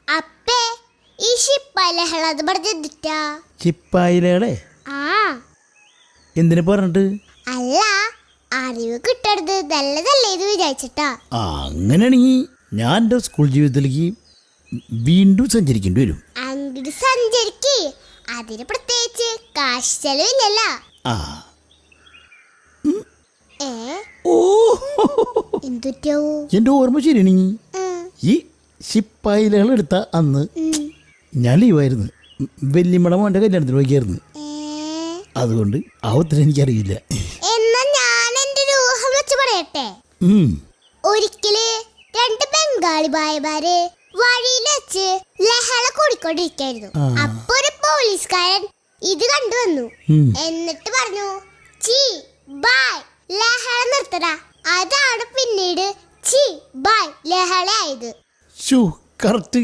അപ്പേ ഈ ശിപ്പായിലഹളത് പറഞ്ഞിട്ടാ ചിപ്പായിലേ ആ എന്തിനു പറഞ്ഞിട്ട്? അല്ല, അറിവ് കിട്ടരുത് നല്ലതല്ലേ ഇത് വിചാരിച്ചിട്ടാ. അങ്ങനെയാണെങ്കിൽ ഞാൻ എൻ്റെ സ്കൂൾ ജീവിതത്തിലേക്ക് വീണ്ടും സഞ്ചരിക്കേണ്ടി വരും. അങ്ങോട്ട് സഞ്ചരിക്ക്, അതിന് പ്രത്യേകിച്ച് കാശ് ചെലവില്ലല്ലോ. ആ എന്തുറ്റോ എൻ്റെ ഓർമ്മ ശരിയാണെങ്കിൽ ഈ ശിപ്പായിലകൾ എടുത്ത അന്ന് ഞാൻ ലീവായിരുന്നു. വല്യമ്മയുടെ മോൻ്റെ കല്യാണത്തിന് പോയിക്കായിരുന്നു. അതുകൊണ്ട് ആ ഉത്തരം എനിക്കറിയില്ല. എന്നാ ഞാൻ എന്റെ ഒരു ഊഹം വെച്ച് പറയട്ടെ. ഒരിക്കല് രണ്ട് ബംഗാളി ഭായിമാര് വഴിയിൽ വെച്ച് ലഹള കൂടിക്കൊണ്ടിരിക്കായിരുന്നു. അപ്പൊ ഒരു പോലീസുകാരൻ ഇത് കണ്ടുവന്നു. എന്നിട്ട് പറഞ്ഞു, ചീ ബായ് ലഹള നിർത്തട. അതാണ് പിന്നീട് ചീ ബായ് ലഹള ആയത്. കറക്റ്റ്